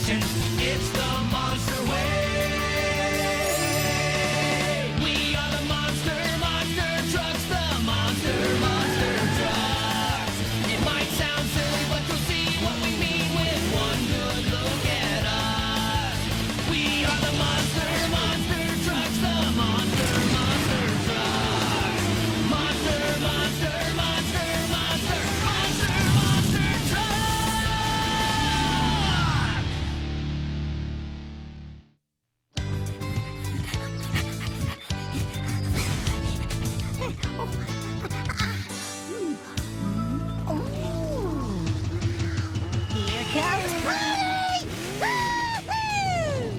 fruition. It's the monster way. We are the monster trucks, the monster trucks. It might sound silly, but you'll see what we mean with one good look at us. We are the monster trucks, the monster trucks. Monster truck. Here comes Buddy! Woo-hoo!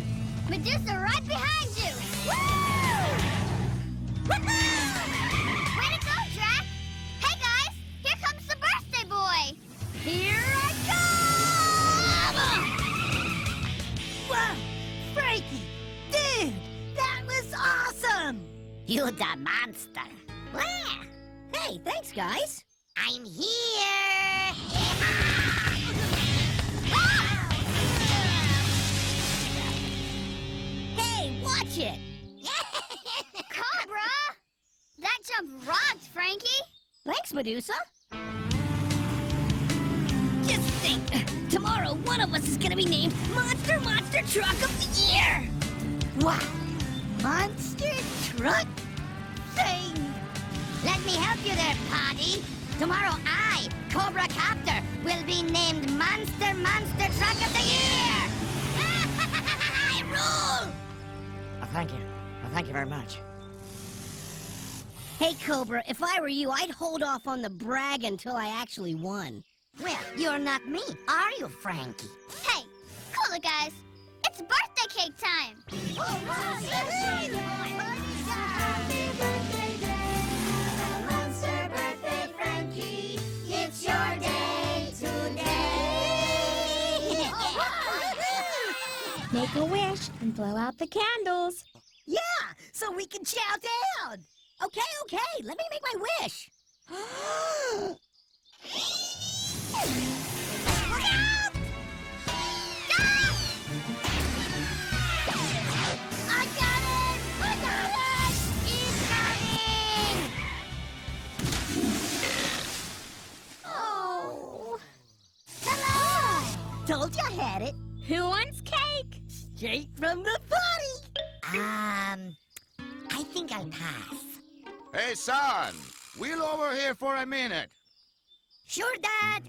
Medusa right behind you! Woo! Woohoo! Way to go, Drac! Hey guys, here comes the birthday boy! Here I come! Whoa! Frankie! Dude! That was awesome! You the monster! Wow! Hey, thanks, guys. I'm here! Hey, watch it! Cobra! That jump rocked, Frankie! Thanks, Medusa. Just think, tomorrow one of us is gonna be named Monster Truck of the Year! Wow! Monster Truck thing! Let me help you there, Poddy. Tomorrow I, Cobra Copter, will be named Monster Truck of the Year! I rule! Thank you. Thank you very much. Hey, Cobra, if I were you, I'd hold off on the brag until I actually won. Well, you're not me, are you, Frankie? Hey, cool it, guys. It's birthday cake time! Happy birthday, dear Monster Birthday Frankie. It's your day today. Make a wish and blow out the candles. Yeah, so we can chow down. Okay, let me make my wish. Look out! I got it! He's coming! Oh. Hello! Told you I had it. Who wants cake? Straight from the party. I think I'll pass. Hey, son, wheel over here for a minute. Sure, Dad.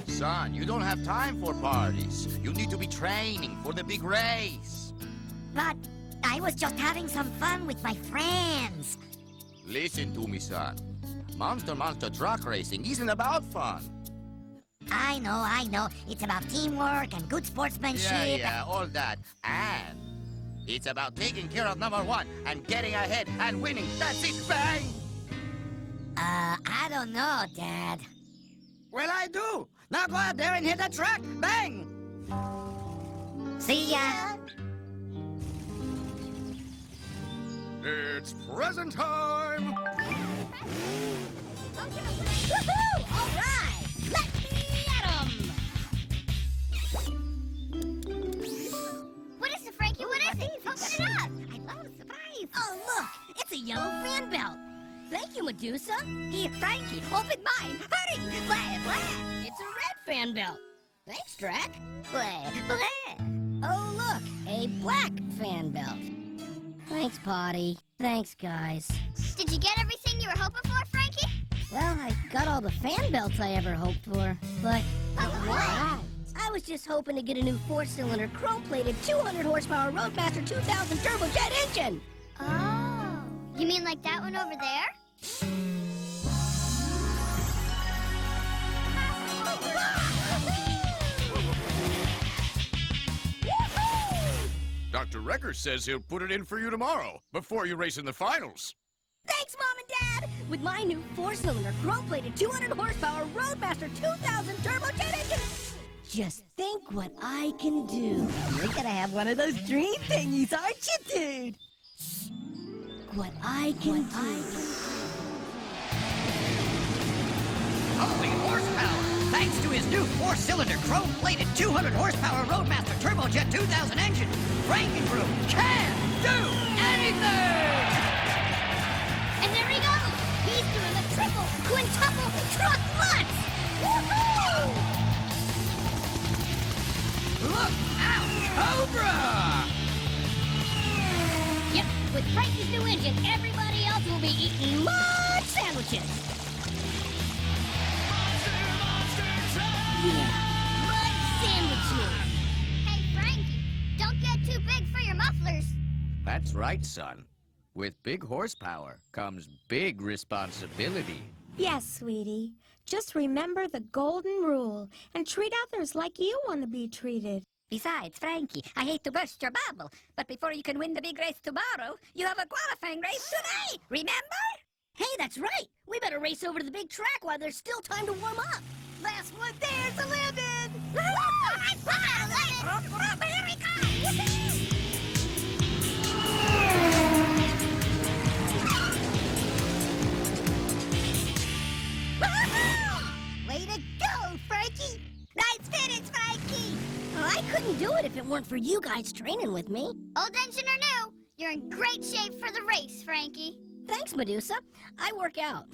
Son, you don't have time for parties. You need to be training for the big race. But I was just having some fun with my friends. Listen to me, son. Monster truck racing isn't about fun. I know. It's about teamwork and good sportsmanship. Yeah, all that. And it's about taking care of number one and getting ahead and winning. That's it, bang! I don't know, Dad. Well, I do. Now go out there and hit that track. Bang! See ya. It's present time! Woohoo! All right. Let me at 'em. What is it, Frankie? What is it? Open it up. I love a surprise. Oh, look. It's a yellow fan belt. Thank you, Medusa. Here, Frankie, open mine. Hurry! Blah, blah. It's a red fan belt. Thanks, Drac. Blah, blah. Oh, look. A black fan belt. Thanks, Potty. Thanks, guys. Did you get everything you were hoping for, Frankie? Well, I got all the fan belts I ever hoped for, but... What? I was just hoping to get a new 4-cylinder, chrome-plated, 200-horsepower Roadmaster 2000 turbojet engine! Oh. You mean like that one over there? Dr. Recker says he'll put it in for you tomorrow, before you race in the finals. Thanks, Mom and Dad! With my new 4-cylinder, chrome-plated, 200-horsepower Roadmaster 2000 turbojet engine, just think what I can do. You're gonna have one of those dream thingies, aren't you, dude? What I can do. Holy horsepower! Thanks to his new 4-cylinder, chrome-plated, 200-horsepower Roadmaster turbojet Jet 2000 engine, Frankie Crew can do anything! And there he goes! He's doing the triple, quintuple truck lunch! Woohoo! Look out, Cobra! Yep, with Frankie's new engine, everybody else will be eating lunch sandwiches. Yeah, lunch sandwiches. Hey, Frankie, don't get too big for your mufflers. That's right, son. With big horsepower comes big responsibility. Yes, sweetie. Just remember the golden rule and treat others like you want to be treated. Besides, Frankie, I hate to burst your bubble, but before you can win the big race tomorrow, you have a qualifying race today, remember? Hey, that's right. We better race over to the big track while there's still time to warm up. Last one there's the limit! Here we go! Way to go, Frankie! Nice finish, Frankie! I couldn't do it if it weren't for you guys training with me. Old engine or new, you're in great shape for the race, Frankie. Thanks, Medusa. I work out.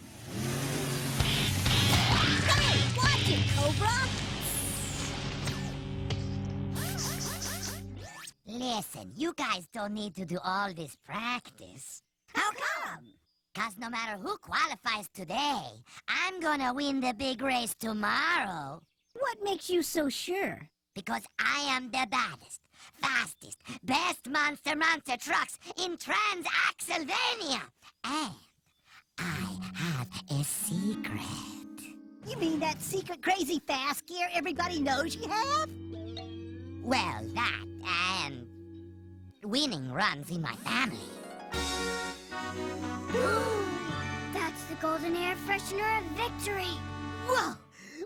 Hey, watch it, Cobra! Listen, you guys don't need to do all this practice. How come? 'Cause no matter who qualifies today, I'm gonna win the big race tomorrow. What makes you so sure? Because I am the baddest, fastest, best monster trucks in Trans-Axylvania. And I have a secret. You mean that secret crazy fast gear everybody knows you have? Well, that and winning runs in my family. That's the golden air freshener of victory. Whoa!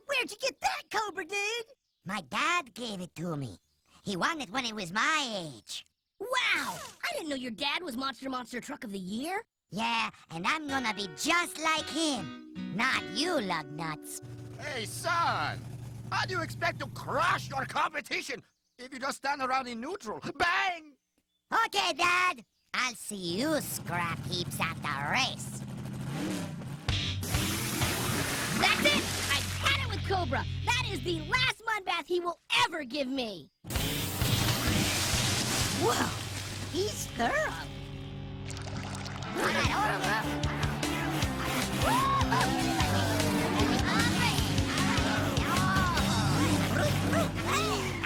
Where'd you get that, Cobra dude? My dad gave it to me. He won it when he was my age. Wow! I didn't know your dad was Monster Truck of the Year. Yeah, and I'm gonna be just like him. Not you, lug nuts. Hey, son! How do you expect to crush your competition if you just stand around in neutral? Bang! Okay, Dad. I'll see you scrap heaps at the race. That's it! I've had it with Cobra. That is the last mud bath he will ever give me. Whoa! He's thorough.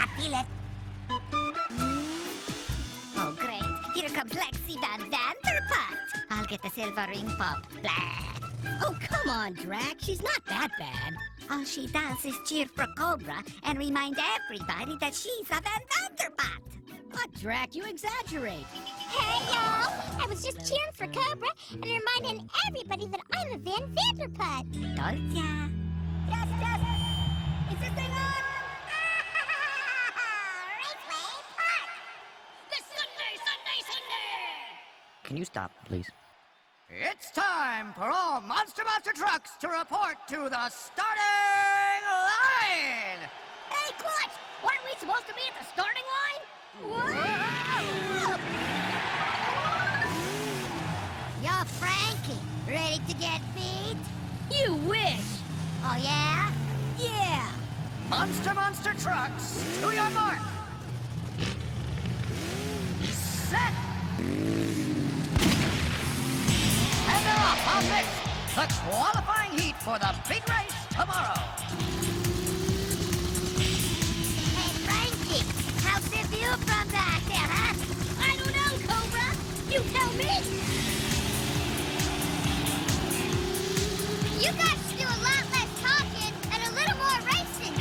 I feel it. Oh, great. Here comes Lexi Van Vanderput. I'll get the silver ring pop. Blah. Oh, come on, Drac. She's not that bad. All she does is cheer for Cobra and remind everybody that she's a Van Vanderput. What, Drac? You exaggerate. Hey, y'all! I was just cheering for Cobra and reminding everybody that I'm a Van Vanderput. Told ya. Yes. Is this thing on? Raceway Park! The Sunday! Can you stop, please? It's time for all Monster trucks to report to the starting line! Hey, Clutch! Weren't we supposed to be at the starting line? Whoa! Yo, Frankie, ready to get beat? You wish! Oh, yeah? Yeah! Monster trucks, to your mark! Set! And they're off on this, the qualifying heat for the big race tomorrow. Hey, Frankie, how's the view from back there, huh? I don't know, Cobra! You tell me! You guys should do a lot less talking and a little more racing.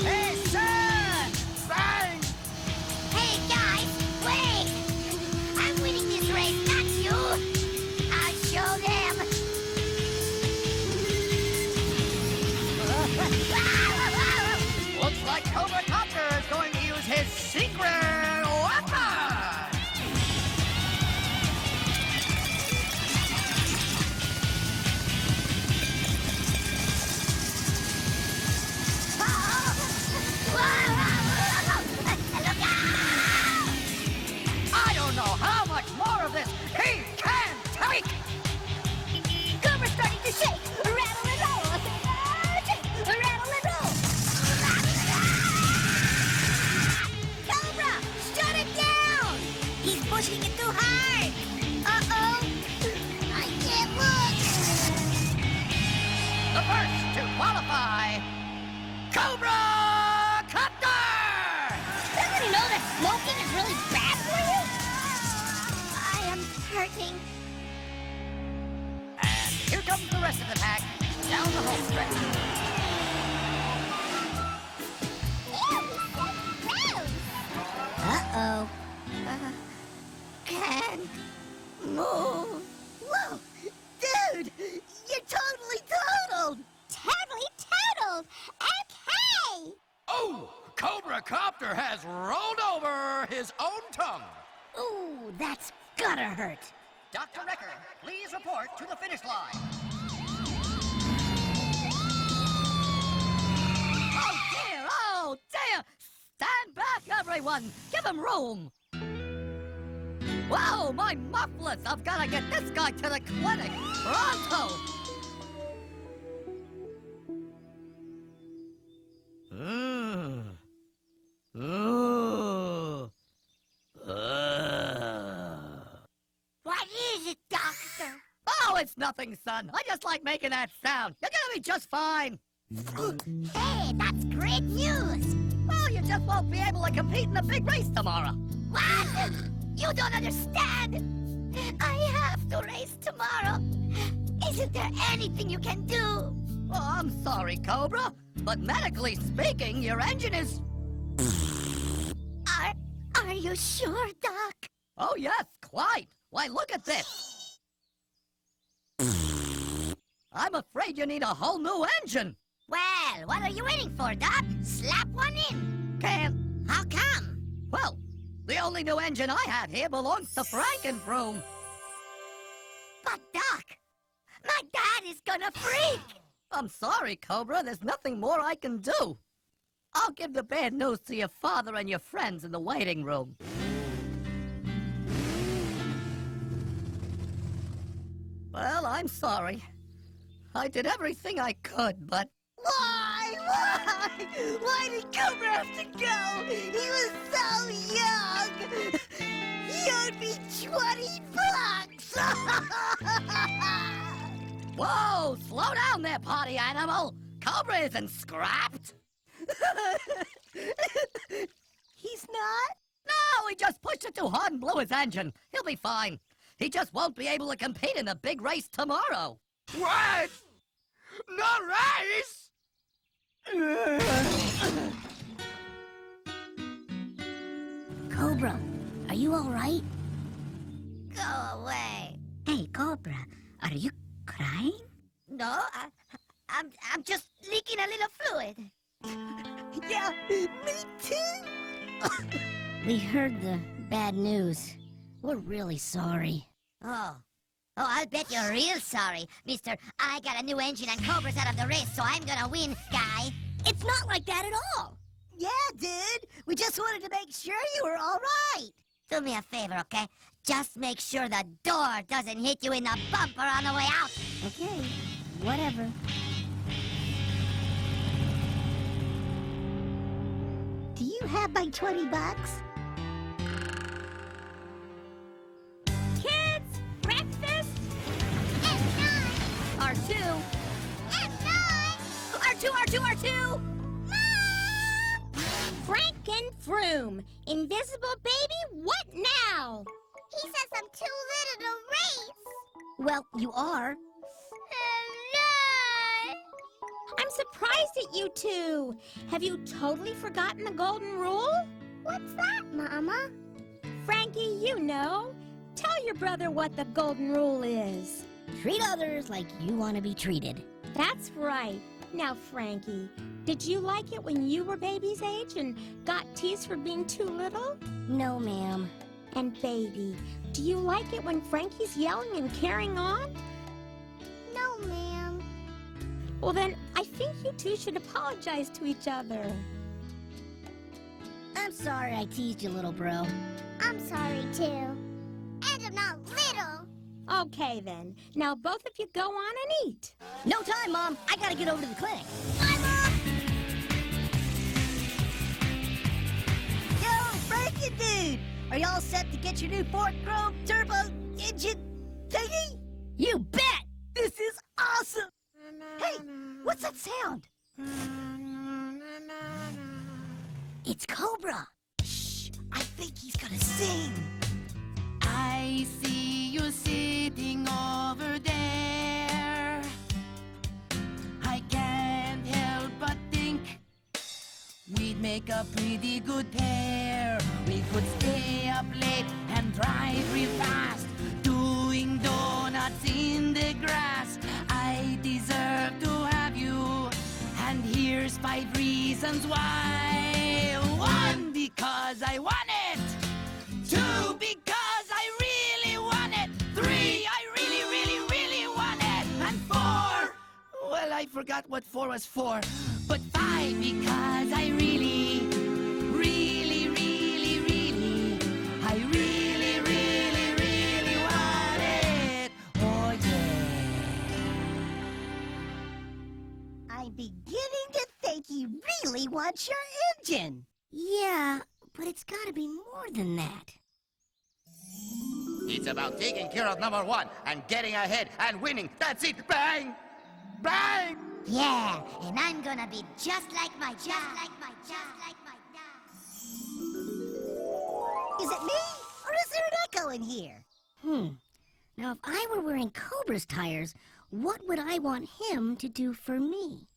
Hey, son! Bang! Hey, guys, wait! I'm winning this first to qualify, Cobra Copter! Doesn't he know that smoking is really bad for you? I am hurting. And here comes the rest of the pack down the home stretch. Uh-oh. Can't move. Whoa! Dude! You're totally totaled! Totally totaled. Okay. Oh, Cobra Copter has rolled over his own tongue. Ooh, that's gotta hurt. Dr. Wrecker, please report to the finish line. Oh dear, oh dear! Stand back, everyone! Give him room! Whoa, my mufflers! I've got to get this guy to the clinic! Pronto! What is it, Doctor? Oh, it's nothing, son. I just like making that sound. You're gonna be just fine. Hey, that's great news. Well, you just won't be able to compete in the big race tomorrow. What? You don't understand. I have to race tomorrow. Isn't there anything you can do? Oh, I'm sorry, Cobra, but medically speaking, your engine is... Are you sure, Doc? Oh, yes, quite. Why, look at this. I'm afraid you need a whole new engine. Well, what are you waiting for, Doc? Slap one in. Can't. How come? Well, the only new engine I have here belongs to Frankenfroom. But, Doc, my dad is gonna freak. I'm sorry, Cobra. There's nothing more I can do. I'll give the bad news to your father and your friends in the waiting room. Well, I'm sorry. I did everything I could, but... Why? Why did Cobra have to go? He was so young! He owed me $20! Whoa! Slow down there, potty animal! Cobra isn't scrapped! He's not? No, he just pushed it too hard and blew his engine. He'll be fine. He just won't be able to compete in the big race tomorrow. What? No race? Cobra, are you alright? Go away. Hey, Cobra, are you crying? No, I'm just leaking a little fluid. Yeah, me too! We heard the bad news. We're really sorry. Oh, I'll bet you're real sorry, mister. I got a new engine and Cobra's out of the race, so I'm gonna win, guy. It's not like that at all. Yeah, dude. We just wanted to make sure you were all right. Do me a favor, okay? Just make sure the door doesn't hit you in the bumper on the way out. Okay, whatever. Do you have my $20? Kids, breakfast. R2! R2! Frankenfroom. Invisible baby, what now? He says I'm too little to race. Well, you are. Oh, no. I'm surprised at you two. Have you totally forgotten the golden rule? What's that, Mama? Frankie, you know. Tell your brother what the golden rule is. Treat others like you want to be treated. That's right. Now, Frankie, did you like it when you were baby's age and got teased for being too little? No, ma'am. And baby, do you like it when Frankie's yelling and carrying on? No, ma'am. Well then, I think you two should apologize to each other. I'm sorry I teased you, little bro. I'm sorry, too. And I'm not little. Okay then, now both of you go on and eat. No time, Mom. I gotta get over to the clinic. Bye, Mom. Yo, Frankie dude! Are y'all set to get your new 4-chrome turbo engine thingy? You bet! This is awesome! Hey, what's What's that sound? It's Cobra. Shh, I think he's gonna sing. I see you sitting over there. I can't help but think we'd make a pretty good pair. We could stay up late and drive real fast, doing donuts in the grass. I deserve to have you, and here's 5 reasons why. 1, because I want it. 2, because I really want it. 3, I really, really, really want it. And 4, well, I forgot what 4 was for. But 5, because I really, really, really, really, I really, really, really want it. Oh, yeah. I'm beginning to think he really wants your engine. Yeah, but it's gotta be more than that. It's about taking care of number 1 and getting ahead and winning. That's it. Bang! Bang! Yeah, and I'm gonna be just like my dad. Is it me, or is there an echo in here? Now if I were wearing Cobra's tires, what would I want him to do for me?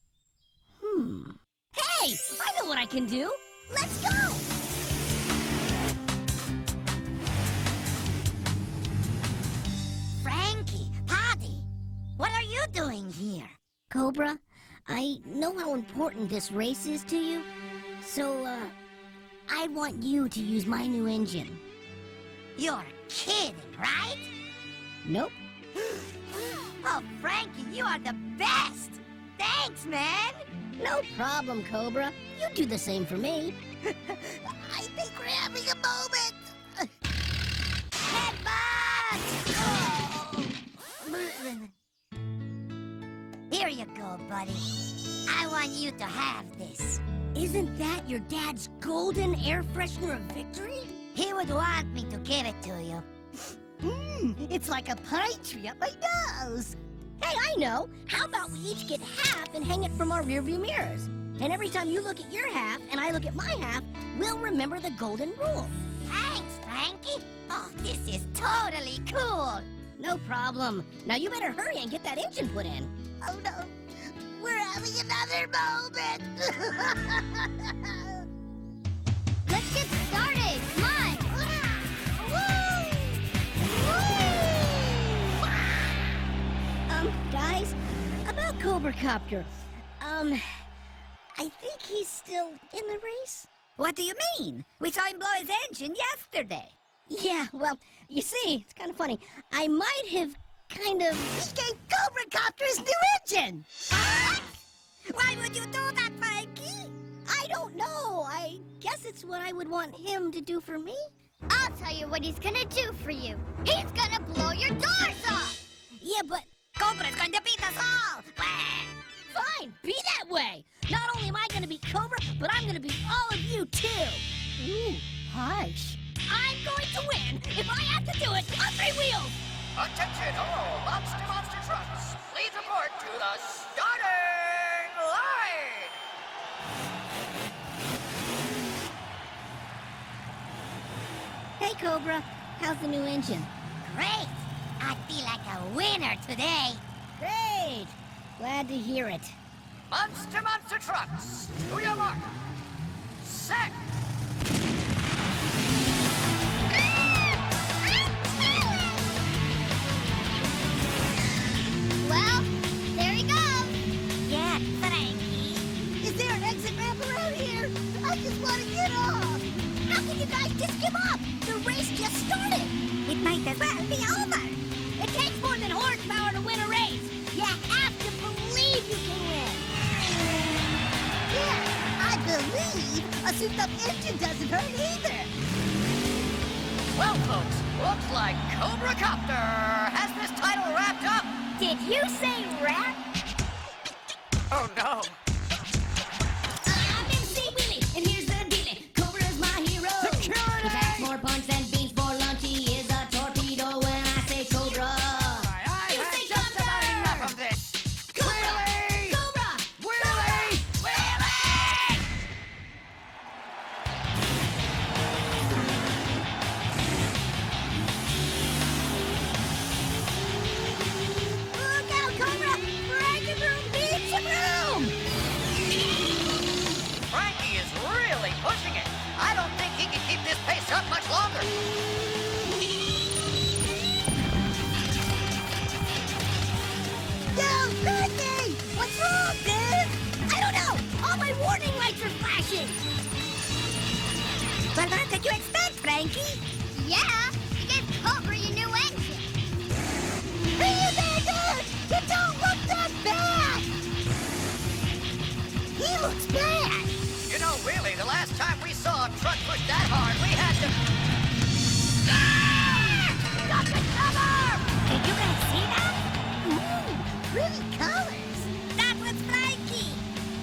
Hey, I know what I can do. Let's go! Frankie, Paddy, what are you doing here? Cobra, I know how important this race is to you, so, I want you to use my new engine. You're kidding, right? Nope. Oh, Frankie, you are the best! Thanks, man! No problem, Cobra. You do the same for me. I think we're having a moment. Headbutt! Here you go, buddy. I want you to have this. Isn't that your dad's golden air freshener of victory? He would want me to give it to you. It's like a pine tree up my nose. Hey, I know. How about we each get half and hang it from our rearview mirrors? And every time you look at your half and I look at my half, we'll remember the golden rule. Thanks, Frankie. Oh, this is totally cool. No problem. Now you better hurry and get that engine put in. Oh, no. We're having another moment. Let's get started. Come on. Guys, about Cobra Copter, I think he's still in the race. What do you mean? We saw him blow his engine yesterday. Yeah, well, you see, it's kind of funny. I might have kind of... He gave Cobra Copter his new engine! What? Why would you do that, Frankie? I don't know. I guess it's what I would want him to do for me. I'll tell you what he's gonna do for you. He's gonna blow your doors off! Yeah, but... Cobra's going to beat us all! Fine, be that way. Not only am I going to beat Cobra, but I'm going to beat all of you, too. Ooh, harsh. I'm going to win if I have to do it on 3 wheels. Attention all monster trucks. Please report to the starting line. Hey, Cobra, how's the new engine? Great! I feel like a winner today. Great. Glad to hear it. Monster trucks. To your mark. Set. Well, there he goes. Yeah, Frankie. Is there an exit ramp around here? I just want to get off. How can you guys just give up? The race just started. It might as well be over. It takes more than horsepower to win a race. You have to believe you can win. Yeah, I believe a souped-up engine doesn't hurt either. Well, folks, looks like Cobra Copter has this title wrapped up. Did you say rap? Oh, no. I'm MC Willie, and here's the dealie. Cobra's my hero. Security! He packs more punch than beans for lunch. He is a torpedo when I say Cobra. I've You had say just about Cobra! enough of this. Cobra! Willie! Cobra! pretty colors. That was Frankie.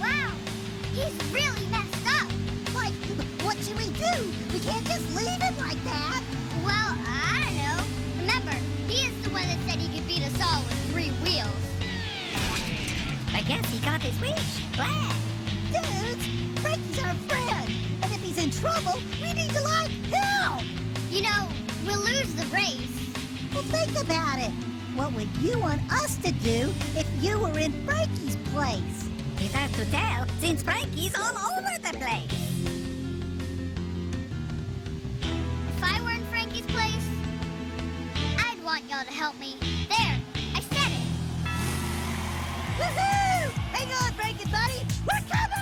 Wow, he's really messed up. Like, what should we do? We can't just leave him like that. Well, I don't know. Remember, he is the one that said he could beat us all with 3 wheels. I guess he got his wish. Glad. Dudes, Frankie's our friend. And if he's in trouble, we need to, like, help. You know, we'll lose the race. Well, think about it. What would you want us to do if you were in Frankie's place? It's hard to tell since Frankie's all over the place. If I were in Frankie's place, I'd want y'all to help me. There, I said it. Woohoo! Hang on, Frankie, buddy. We're coming!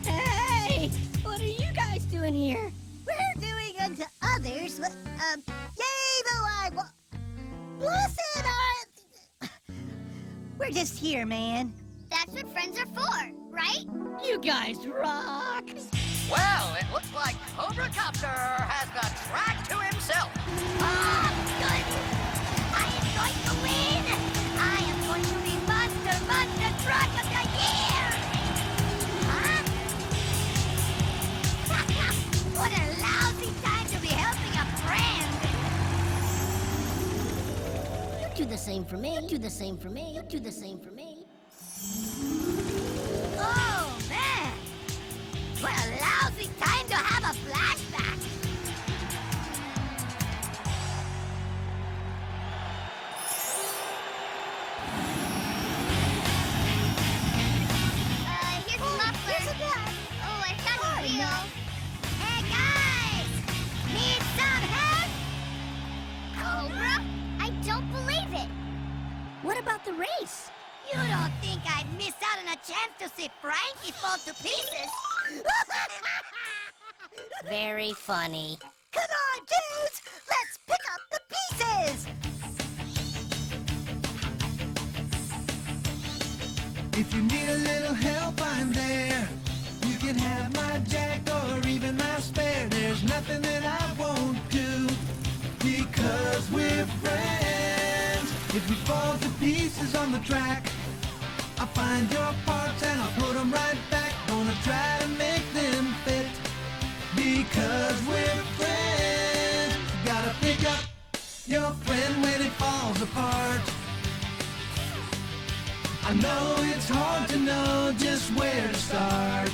Hey, what are you guys doing here? We're doing unto others. Yay, though I blessed are. We're just here, man. That's what friends are for, right? You guys rock. Well, it looks like Cobra Copter has the track to himself. Oh, good. I am going to win. I am going to be Monster Truck of the Year. Huh? What a lousy time to be helping a friend. You do the same for me. You do the same for me. You do the same for me. Oh, man. What a lousy time to have a flashback. Here's the muffler. Oh, I got the wheel. Hey, guys! Need some help? Cobra? I don't believe it. What about the race? You don't think I'd miss out on a chance to see Frankie fall to pieces? Very funny. Come on, dudes! Let's pick up the pieces! If you need a little help, I'm there. You can have my jack or even my spare. There's nothing that I won't do because we're friends. If we fall to pieces on the track, I'll find your parts and I'll put them right back. Gonna try to make them fit because we're friends. Gotta pick up your friend when it falls apart. I know it's hard to know just where to start,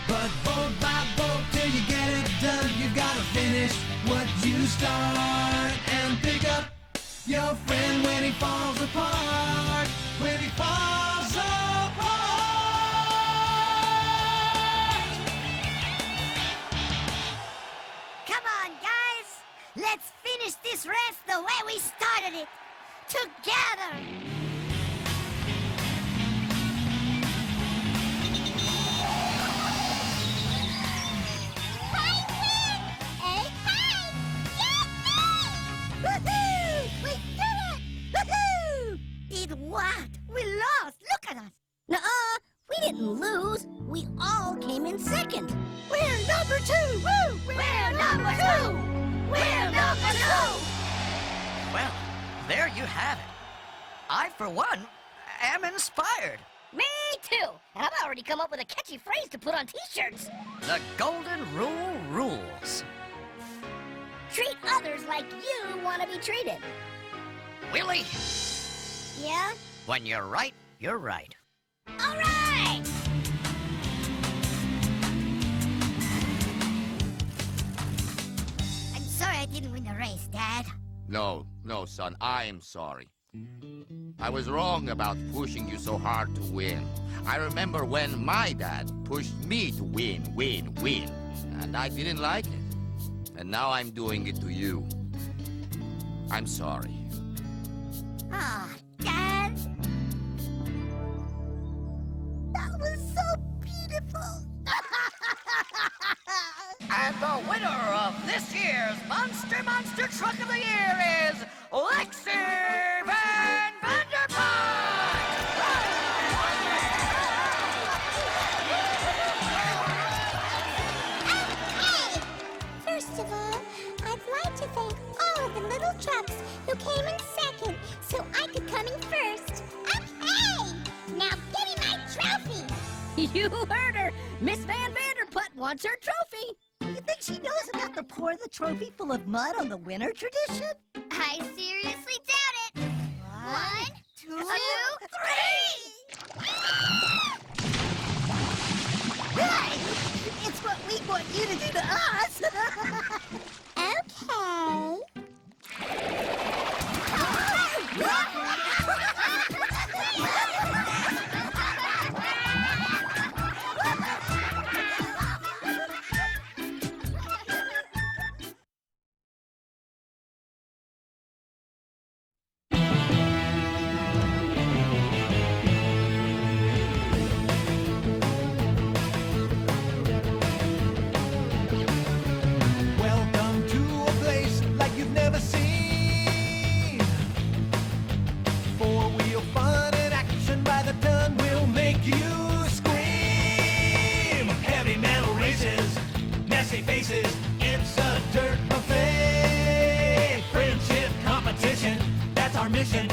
but boat by boat till you get it done, you gotta finish what you start and pick up your friend when he falls apart, when he falls apart. Come on, guys! Let's finish this race the way we started it! Together! Woohoo! We did it! Woohoo! Did what? We lost. Look at us. Nuh-uh. We didn't lose. We all came in second. We're number 2! Woo! We're number 2! We're number 2! Well, there you have it. I, for one, am inspired. Me too. And I've already come up with a catchy phrase to put on t-shirts. The Golden Rule rules. Treat others like you want to be treated. Willie, Yeah? when you're right, you're right. All right! I'm sorry I didn't win the race, Dad. No, son, I'm sorry. I was wrong about pushing you so hard to win. I remember when my dad pushed me to win, and I didn't like it. And now I'm doing it to you. I'm sorry. Ah, Dad. That was so beautiful. And the winner of this year's Monster Truck of the Year is Lexi Van Vanderpump! who came in second, so I could come in first. Okay! Now give me my trophy! You heard her. Miss Van Vanderput wants her trophy. You think she knows about the pour the trophy full of mud on the winner tradition? I seriously doubt it. 1, 2, 3! Hey! It's what we want you to do to us! Okay. Welcome to a place like you've never seen. Four-wheel fun and action by the ton will make you scream. Heavy metal races, messy faces, it's a dirt buffet. Friendship competition, that's our mission.